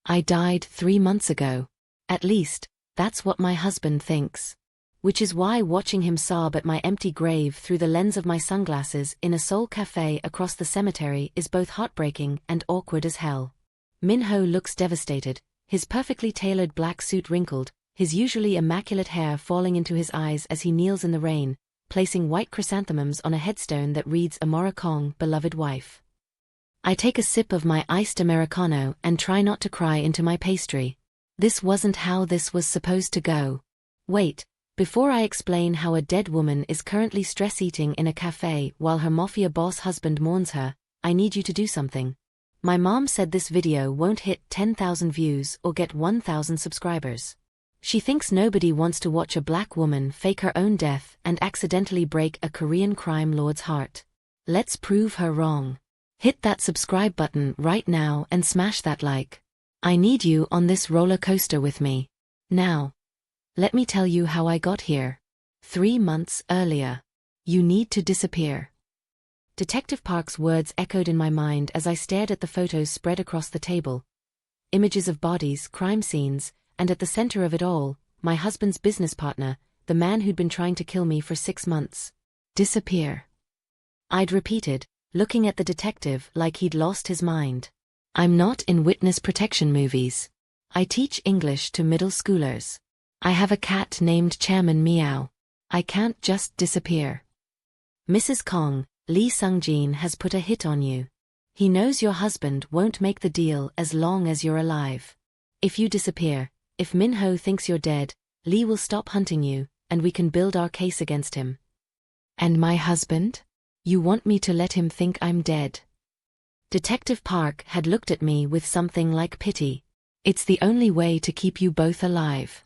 I died 3 months ago. At least, that's what my husband thinks. Which is why watching him sob at my empty grave through the lens of my sunglasses in a Seoul café across the cemetery is both heartbreaking and awkward as hell. Min-ho looks devastated, his perfectly tailored black suit wrinkled, his usually immaculate hair falling into his eyes as he kneels in the rain, placing white chrysanthemums on a headstone that reads Amara Kong, beloved wife. I take a sip of my iced Americano and try not to cry into my pastry. This wasn't how this was supposed to go. Wait, before I explain how a dead woman is currently stress-eating in a cafe while her Mafia boss husband mourns her, I need you to do something. My mom said this video won't hit 10,000 views or get 1,000 subscribers. She thinks nobody wants to watch a black woman fake her own death and accidentally break a Korean crime lord's heart. Let's prove her wrong. Hit that subscribe button right now and smash that like. I need you on this roller coaster with me. Now, let me tell you how I got here. 3 months earlier. You need to disappear. Detective Park's words echoed in my mind as I stared at the photos spread across the table. Images of bodies, crime scenes, and at the center of it all, my husband's business partner, the man who'd been trying to kill me for 6 months. Disappear. I'd repeated, looking at the detective like he'd lost his mind. I'm not in witness protection movies. I teach English to middle schoolers. I have a cat named Chairman Meow. I can't just disappear. Mrs. Kong, Lee Sung-jin has put a hit on you. He knows your husband won't make the deal as long as you're alive. If you disappear, if Min-ho thinks you're dead, Lee will stop hunting you, and we can build our case against him. And my husband? You want me to let him think I'm dead? Detective Park had looked at me with something like pity. It's the only way to keep you both alive.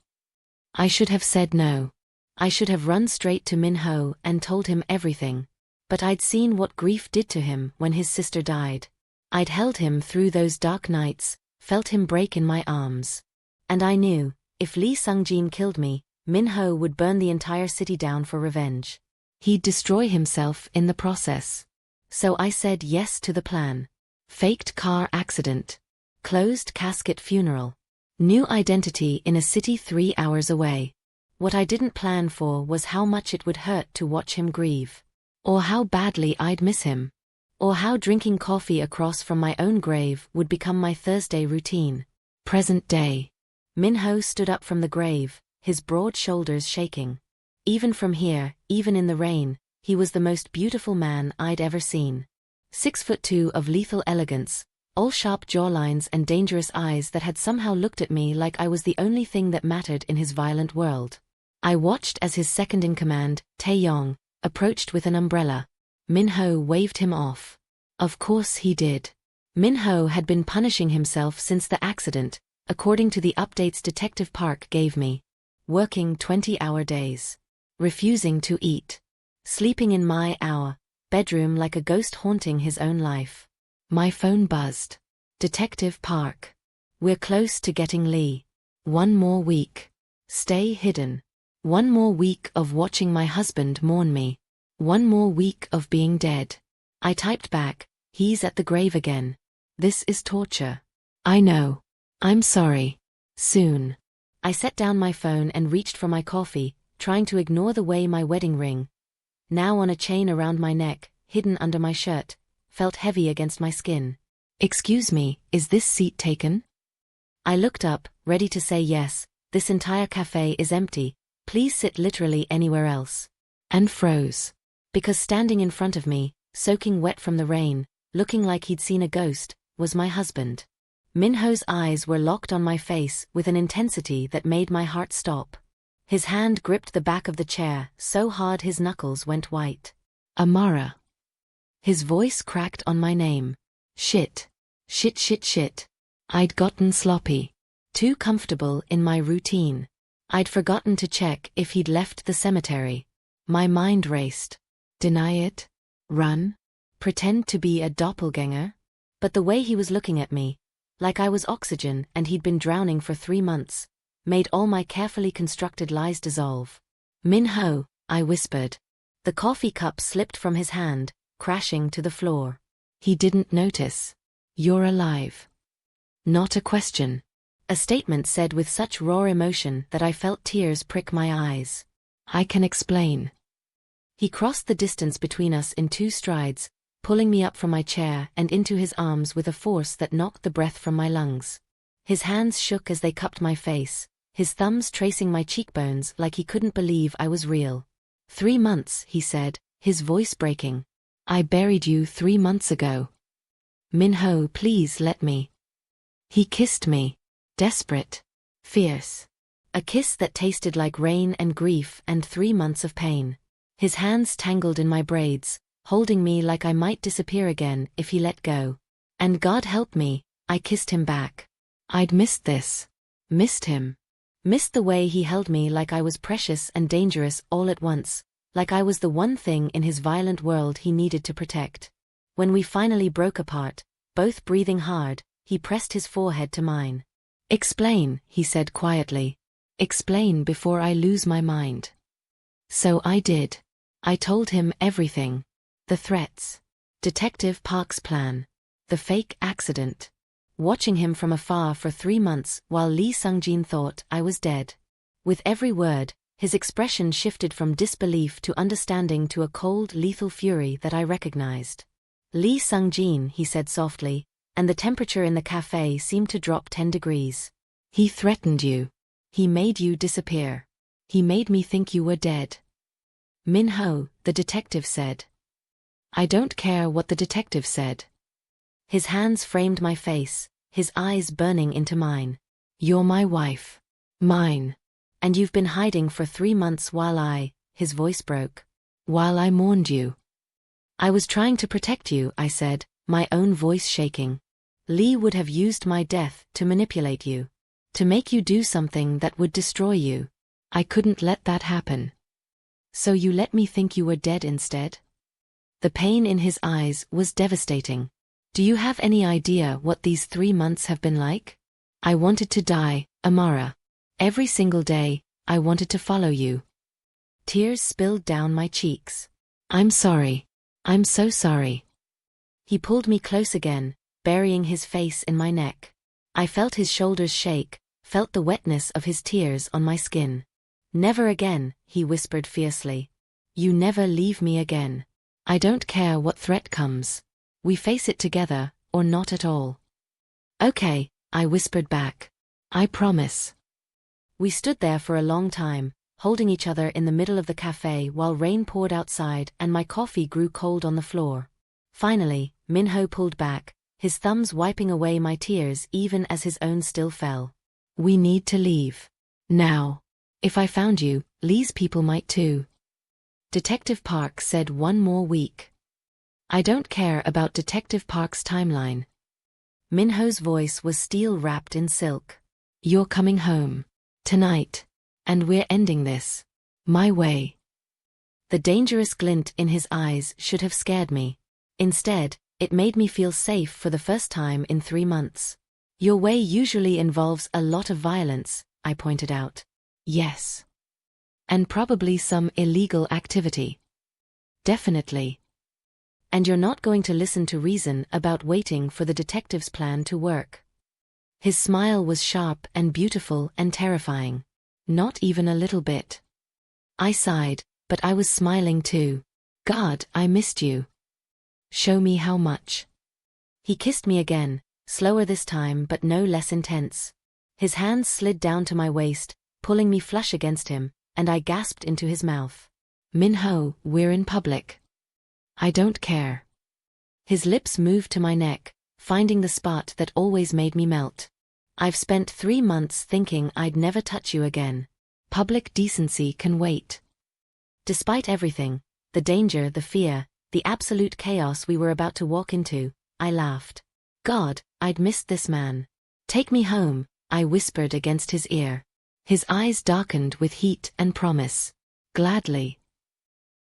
I should have said no. I should have run straight to Min-ho and told him everything. But I'd seen what grief did to him when his sister died. I'd held him through those dark nights, felt him break in my arms. And I knew, if Lee Sung-jin killed me, Min-ho would burn the entire city down for revenge. He'd destroy himself in the process. So I said yes to the plan. Faked car accident. Closed casket funeral. New identity in a city 3 hours away. What I didn't plan for was how much it would hurt to watch him grieve. Or how badly I'd miss him. Or how drinking coffee across from my own grave would become my Thursday routine. Present day. Min-ho stood up from the grave, his broad shoulders shaking. Even from here, even in the rain, he was the most beautiful man I'd ever seen. 6'2" of lethal elegance, all sharp jawlines and dangerous eyes that had somehow looked at me like I was the only thing that mattered in his violent world. I watched as his second-in-command, Tae-yong, approached with an umbrella. Min-ho waved him off. Of course he did. Min-ho had been punishing himself since the accident, according to the updates Detective Park gave me. Working 20-hour days. Refusing to eat. Sleeping in my bedroom like a ghost haunting his own life. My phone buzzed. Detective Park. We're close to getting Lee. 1 more week. Stay hidden. 1 more week of watching my husband mourn me. 1 more week of being dead. I typed back, he's at the grave again. This is torture. I know. I'm sorry. Soon. I set down my phone and reached for my coffee, trying to ignore the way my wedding ring, now on a chain around my neck, hidden under my shirt, felt heavy against my skin. Excuse me, is this seat taken? I looked up, ready to say yes, this entire cafe is empty, please sit literally anywhere else. And froze. Because standing in front of me, soaking wet from the rain, looking like he'd seen a ghost, was my husband. Min-ho's eyes were locked on my face with an intensity that made my heart stop. His hand gripped the back of the chair so hard his knuckles went white. Amara. His voice cracked on my name. Shit. Shit shit shit. I'd gotten sloppy. Too comfortable in my routine. I'd forgotten to check if he'd left the cemetery. My mind raced. Deny it? Run? Pretend to be a doppelganger? But the way he was looking at me, like I was oxygen and he'd been drowning for 3 months, made all my carefully constructed lies dissolve. Min-ho, I whispered. The coffee cup slipped from his hand, crashing to the floor. He didn't notice. You're alive. Not a question. A statement said with such raw emotion that I felt tears prick my eyes. I can explain. He crossed the distance between us in 2 strides, pulling me up from my chair and into his arms with a force that knocked the breath from my lungs. His hands shook as they cupped my face, his thumbs tracing my cheekbones like he couldn't believe I was real. 3 months, he said, his voice breaking. I buried you 3 months ago. Min-ho, please let me. He kissed me. Desperate. Fierce. A kiss that tasted like rain and grief and 3 months of pain. His hands tangled in my braids, holding me like I might disappear again if he let go. And God help me, I kissed him back. I'd missed this. Missed him. Missed the way he held me like I was precious and dangerous all at once, like I was the one thing in his violent world he needed to protect. When we finally broke apart, both breathing hard, he pressed his forehead to mine. Explain, he said quietly. Explain before I lose my mind. So I did. I told him everything. The threats. Detective Park's plan. The fake accident. Watching him from afar for 3 months while Lee Sung-jin thought I was dead. With every word, his expression shifted from disbelief to understanding to a cold, lethal fury that I recognized. Lee Sung-jin, he said softly, and the temperature in the café seemed to drop 10 degrees. He threatened you. He made you disappear. He made me think you were dead. Min-ho, the detective said. I don't care what the detective said. His hands framed my face, his eyes burning into mine. You're my wife. Mine. And you've been hiding for 3 months while his voice broke. While I mourned you. I was trying to protect you, I said, my own voice shaking. Lee would have used my death to manipulate you. To make you do something that would destroy you. I couldn't let that happen. So you let me think you were dead instead? The pain in his eyes was devastating. Do you have any idea what these 3 months have been like? I wanted to die, Amara. Every single day, I wanted to follow you. Tears spilled down my cheeks. I'm sorry. I'm so sorry. He pulled me close again, burying his face in my neck. I felt his shoulders shake, felt the wetness of his tears on my skin. Never again, he whispered fiercely. You never leave me again. I don't care what threat comes. We face it together, or not at all. Okay, I whispered back. I promise. We stood there for a long time, holding each other in the middle of the café while rain poured outside and my coffee grew cold on the floor. Finally, Min-ho pulled back, his thumbs wiping away my tears even as his own still fell. We need to leave. Now. If I found you, Lee's people might too. Detective Park said 1 more week. I don't care about Detective Park's timeline. Min-ho's voice was steel wrapped in silk. You're coming home. Tonight. And we're ending this. My way. The dangerous glint in his eyes should have scared me. Instead, it made me feel safe for the first time in 3 months. Your way usually involves a lot of violence, I pointed out. Yes. And probably some illegal activity. Definitely. And you're not going to listen to reason about waiting for the detective's plan to work. His smile was sharp and beautiful and terrifying. Not even a little bit. I sighed, but I was smiling too. God, I missed you. Show me how much. He kissed me again, slower this time but no less intense. His hands slid down to my waist, pulling me flush against him, and I gasped into his mouth. Min-ho, we're in public. I don't care. His lips moved to my neck, finding the spot that always made me melt. I've spent 3 months thinking I'd never touch you again. Public decency can wait. Despite everything, the danger, the fear, the absolute chaos we were about to walk into, I laughed. God, I'd missed this man. Take me home, I whispered against his ear. His eyes darkened with heat and promise. Gladly.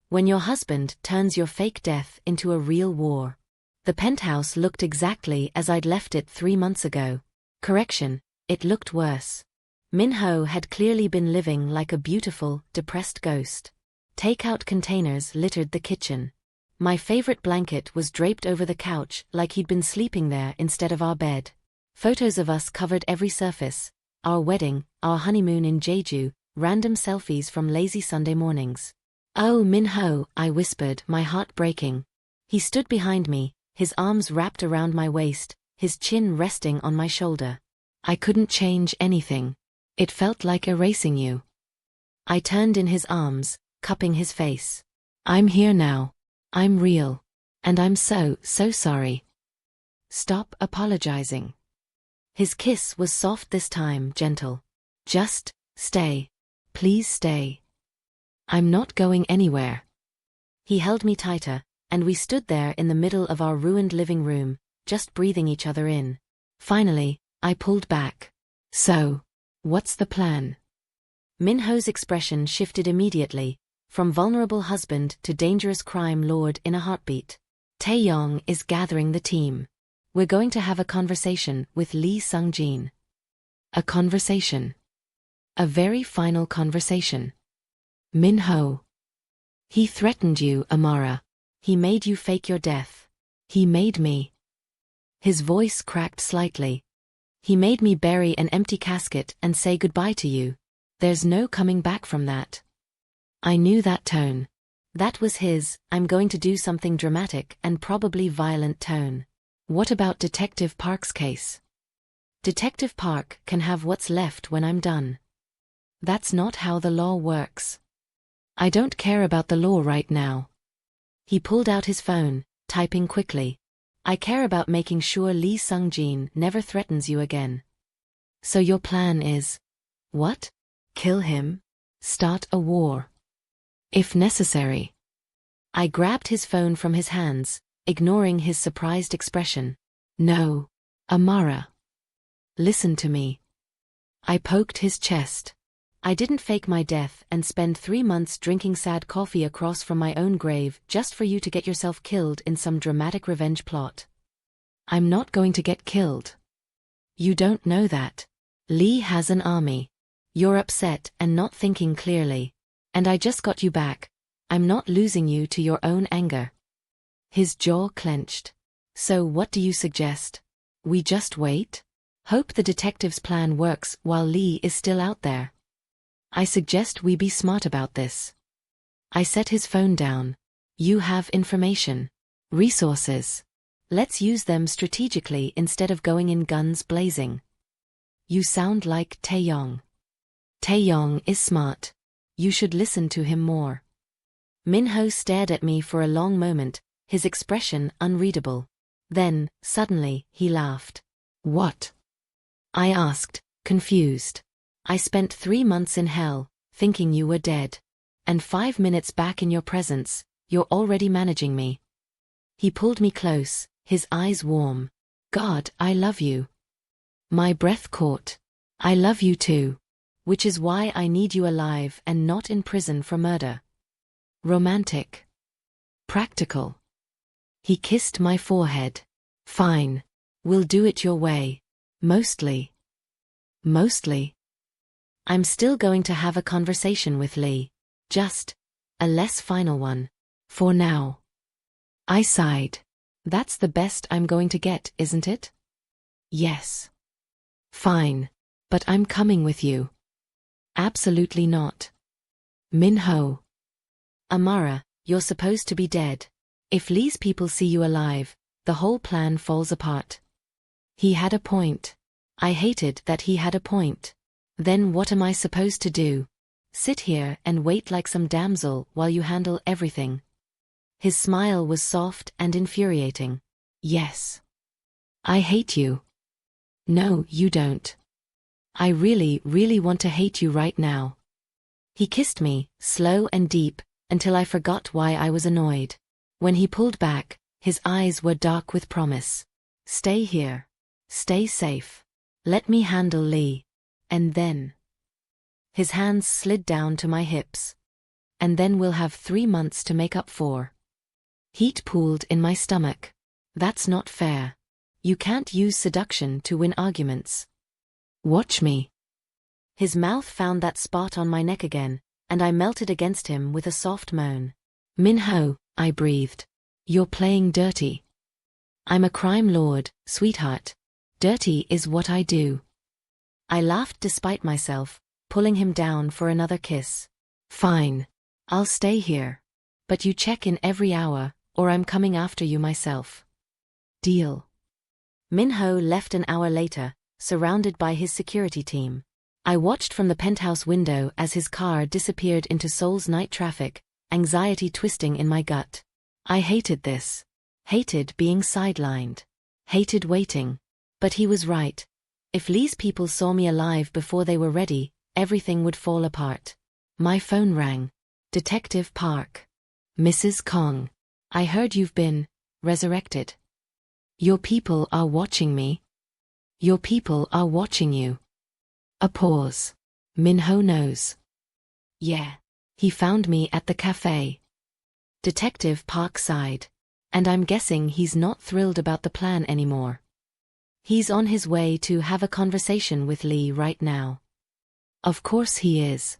When your husband turns your fake death into a real war. The penthouse looked exactly as I'd left it 3 months ago. Correction, it looked worse. Min-ho had clearly been living like a beautiful, depressed ghost. Takeout containers littered the kitchen. My favorite blanket was draped over the couch like he'd been sleeping there instead of our bed. Photos of us covered every surface: our wedding, our honeymoon in Jeju, random selfies from lazy Sunday mornings. "Oh, Min-ho," I whispered, my heart breaking. He stood behind me, his arms wrapped around my waist, his chin resting on my shoulder. "I couldn't change anything. It felt like erasing you." I turned in his arms, cupping his face. "I'm here now. I'm real. And I'm so sorry. Stop apologizing." His kiss was soft this time, gentle. "Just stay. Please stay. I'm not going anywhere." He held me tighter, and we stood there in the middle of our ruined living room, just breathing each other in. Finally, I pulled back. "So, what's the plan?" Min-ho's expression shifted immediately, from vulnerable husband to dangerous crime lord in a heartbeat. "Taeyong is gathering the team. We're going to have a conversation with Lee Sung-jin." A conversation. A very final conversation. "Min-ho. He threatened you, Amara. He made you fake your death. He made me." His voice cracked slightly. "He made me bury an empty casket and say goodbye to you. There's no coming back from that." I knew that tone. That was his "I'm going to do something dramatic and probably violent" tone. What about Detective Park's case? Detective Park can have what's left when I'm done. That's not how the law works. I don't care about the law right now. He pulled out his phone, typing quickly. "I care about making sure Lee Sung-jin never threatens you again." "So your plan is, what? Kill him? Start a war? If necessary." I grabbed his phone from his hands, ignoring his surprised expression. "No, Amara. Listen to me." I poked his chest. "I didn't fake my death and spend 3 months drinking sad coffee across from my own grave just for you to get yourself killed in some dramatic revenge plot. I'm not going to get killed. You don't know that. Lee has an army. You're upset and not thinking clearly. And I just got you back. I'm not losing you to your own anger." His jaw clenched. "So what do you suggest? We just wait? Hope the detective's plan works while Lee is still out there?" "I suggest we be smart about this." I set his phone down. "You have information. Resources. Let's use them strategically instead of going in guns blazing." "You sound like Taeyong." "Taeyong is smart. You should listen to him more." Min-ho stared at me for a long moment, his expression unreadable. Then, suddenly, he laughed. "What?" I asked, confused. "I spent 3 months in hell, thinking you were dead. And 5 minutes back in your presence, you're already managing me." He pulled me close, his eyes warm. "God, I love you." My breath caught. "I love you too. Which is why I need you alive and not in prison for murder." Romantic. Practical. He kissed my forehead. "Fine. We'll do it your way. Mostly." Mostly. "I'm still going to have a conversation with Lee. Just a less final one. For now." I sighed. "That's the best I'm going to get, isn't it?" "Yes." "Fine. But I'm coming with you." "Absolutely not." "Min-ho." "Amara, you're supposed to be dead. If Lee's people see you alive, the whole plan falls apart." He had a point. I hated that he had a point. Then what am I supposed to do? Sit here and wait like some damsel while you handle everything? His smile was soft and infuriating. "Yes. I hate you." "No, you don't. I really want to hate you right now." He kissed me, slow and deep, until I forgot why I was annoyed. When he pulled back, his eyes were dark with promise. "Stay here. Stay safe. Let me handle Lee. And then..." His hands slid down to my hips. "And then we'll have 3 months to make up for." Heat pooled in my stomach. That's not fair. You can't use seduction to win arguments. "Watch me." His mouth found that spot on my neck again, and I melted against him with a soft moan. "Min-ho," I breathed. "You're playing dirty." "I'm a crime lord, sweetheart. Dirty is what I do. I laughed despite myself, pulling him down for another kiss. Fine. I'll stay here. But you check in every hour, or I'm coming after you myself. Deal. Min-ho left an hour later, surrounded by his security team. I watched from the penthouse window as his car disappeared into Seoul's night traffic, anxiety twisting in my gut. I hated this. Hated being sidelined. Hated waiting. But he was right. If Lee's people saw me alive before they were ready, everything would fall apart. My phone rang. Detective Park. Mrs. Kong. I heard you've been resurrected. Your people are watching me. Your people are watching you. A pause. Min-ho knows. Yeah. He found me at the café. Detective Park sighed. And I'm guessing he's not thrilled about the plan anymore. He's on his way to have a conversation with Lee right now. Of course he is.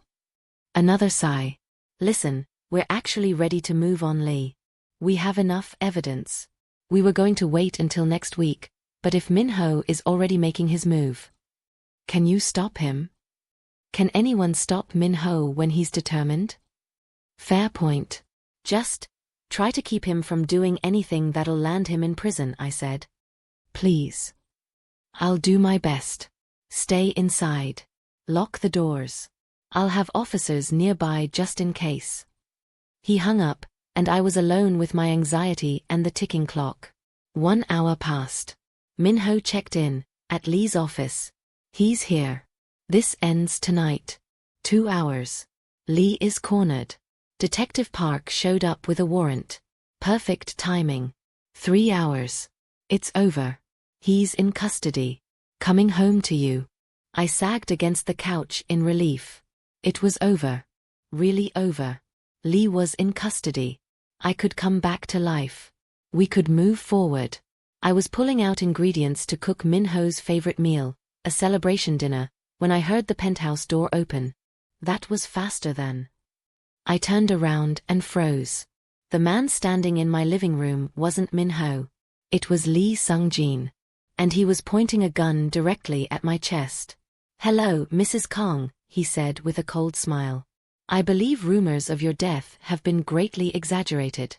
Another sigh. Listen, we're actually ready to move on, Lee. We have enough evidence. We were going to wait until next week, but if Min-ho is already making his move. Can you stop him? Can anyone stop Min-ho when he's determined? Fair point. Just try to keep him from doing anything that'll land him in prison, I said. Please. I'll do my best. Stay inside. Lock the doors. I'll have officers nearby just in case. He hung up, and I was alone with my anxiety and the ticking clock. 1 hour passed. Min-ho checked in, at Lee's office. He's here. This ends tonight. 2 hours. Lee is cornered. Detective Park showed up with a warrant. Perfect timing. 3 hours. It's over. He's in custody. Coming home to you. I sagged against the couch in relief. It was over. Really over. Lee was in custody. I could come back to life. We could move forward. I was pulling out ingredients to cook Min-ho's favorite meal, a celebration dinner, when I heard the penthouse door open. That was faster than. I turned around and froze. The man standing in my living room wasn't Min-ho. It was Lee Sung-jin. And he was pointing a gun directly at my chest. Hello, Mrs. Kong, he said with a cold smile. I believe rumors of your death have been greatly exaggerated.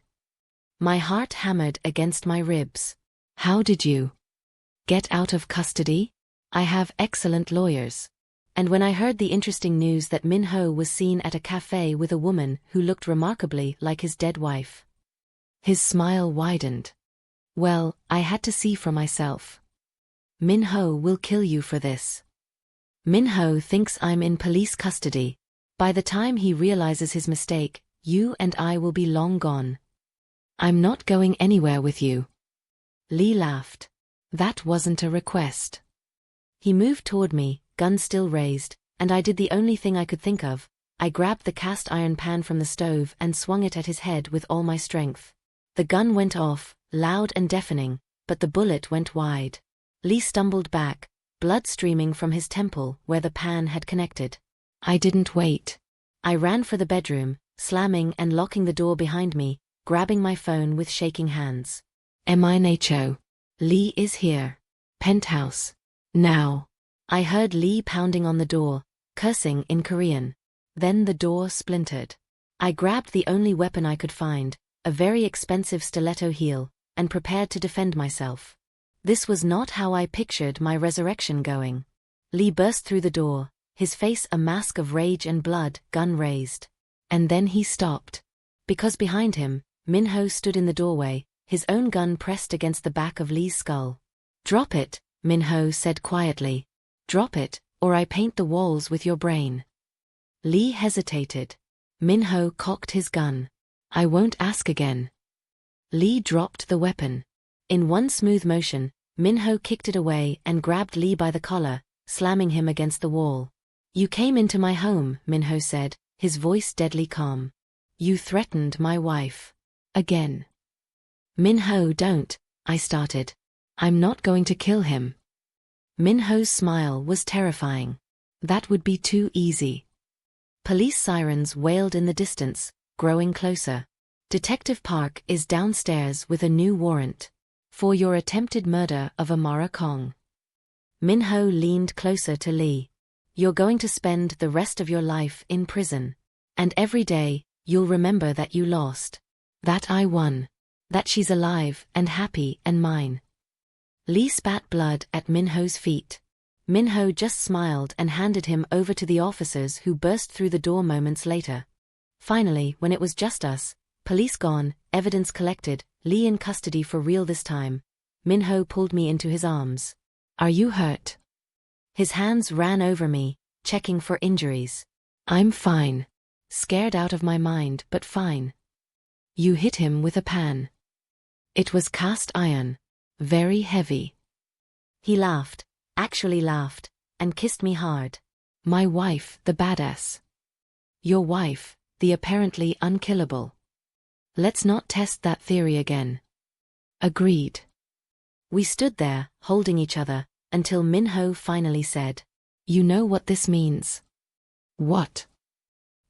My heart hammered against my ribs. How did you get out of custody? I have excellent lawyers. And when I heard the interesting news that Min-ho was seen at a café with a woman who looked remarkably like his dead wife. His smile widened. Well, I had to see for myself. Min-ho will kill you for this. Min-ho thinks I'm in police custody. By the time he realizes his mistake, you and I will be long gone. I'm not going anywhere with you. Lee laughed. That wasn't a request. He moved toward me, gun still raised, and I did the only thing I could think of. I grabbed the cast iron pan from the stove and swung it at his head with all my strength. The gun went off, loud and deafening, but the bullet went wide. Lee stumbled back, blood streaming from his temple where the pan had connected. I didn't wait. I ran for the bedroom, slamming and locking the door behind me, grabbing my phone with shaking hands. Min-ho. Lee is here. Penthouse. Now. I heard Lee pounding on the door, cursing in Korean. Then the door splintered. I grabbed the only weapon I could find, a very expensive stiletto heel, and prepared to defend myself. This was not how I pictured my resurrection going. Lee burst through the door, his face a mask of rage and blood, gun raised. And then he stopped. Because behind him, Min-ho stood in the doorway, his own gun pressed against the back of Lee's skull. Drop it, Min-ho said quietly. Drop it, or I paint the walls with your brain. Lee hesitated. Min-ho cocked his gun. I won't ask again. Lee dropped the weapon. In one smooth motion, Min-ho kicked it away and grabbed Lee by the collar, slamming him against the wall. You came into my home, Min-ho said, his voice deadly calm. You threatened my wife. Again. Min-ho, don't, I started. I'm not going to kill him. Min-ho's smile was terrifying. That would be too easy. Police sirens wailed in the distance, growing closer. Detective Park is downstairs with a new warrant. For your attempted murder of Amara Kong. Min-ho leaned closer to Lee. You're going to spend the rest of your life in prison. And every day, you'll remember that you lost. That I won. That she's alive and happy and mine. Lee spat blood at Min-ho's feet. Min-ho just smiled and handed him over to the officers who burst through the door moments later. Finally, when it was just us, police gone, evidence collected, Lee in custody for real this time, Min-ho pulled me into his arms. Are you hurt? His hands ran over me, checking for injuries. I'm fine. Scared out of my mind, but fine. You hit him with a pan. It was cast iron. Very heavy. He laughed, actually laughed, and kissed me hard. My wife, the badass. Your wife, the apparently unkillable. Let's not test that theory again. Agreed. We stood there, holding each other, until Min-ho finally said, You know what this means. What?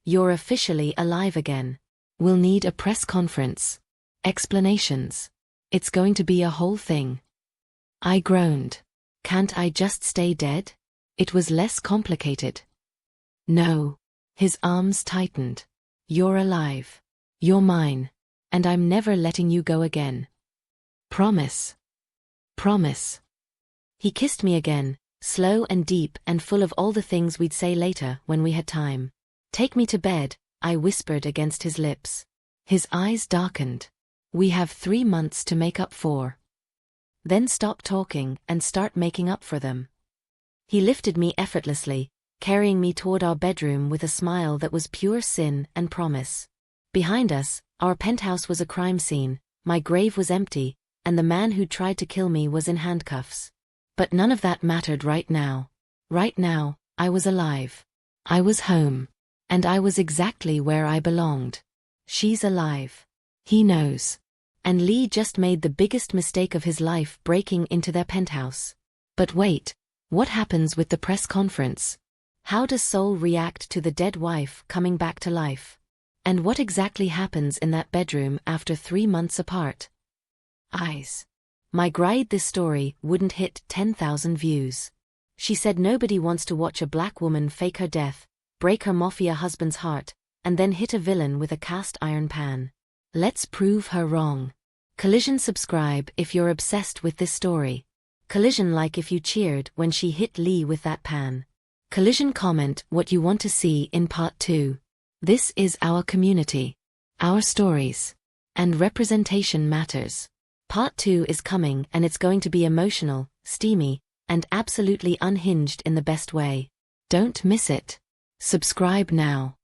You're officially alive again. We'll need a press conference. Explanations. It's going to be a whole thing. I groaned. Can't I just stay dead? It was less complicated. No. His arms tightened. You're alive. You're mine. And I'm never letting you go again. Promise. Promise. He kissed me again, slow and deep and full of all the things we'd say later when we had time. Take me to bed, I whispered against his lips. His eyes darkened. We have 3 months to make up for. Then stop talking and start making up for them. He lifted me effortlessly, carrying me toward our bedroom with a smile that was pure sin and promise. Behind us, our penthouse was a crime scene, my grave was empty, and the man who tried to kill me was in handcuffs. But none of that mattered right now. Right now, I was alive. I was home. And I was exactly where I belonged. She's alive. He knows. And Lee just made the biggest mistake of his life breaking into their penthouse. But wait, what happens with the press conference? How does Sol react to the dead wife coming back to life? And what exactly happens in that bedroom after 3 months apart? Eyes. My gride this story wouldn't hit 10,000 views. She said nobody wants to watch a black woman fake her death, break her mafia husband's heart, and then hit a villain with a cast iron pan. Let's prove her wrong. Collision subscribe if you're obsessed with this story. Collision like if you cheered when she hit Lee with that pan. Collision comment what you want to see in part 2. This is our community. Our stories. And representation matters. Part 2 is coming and it's going to be emotional, steamy, and absolutely unhinged in the best way. Don't miss it. Subscribe now.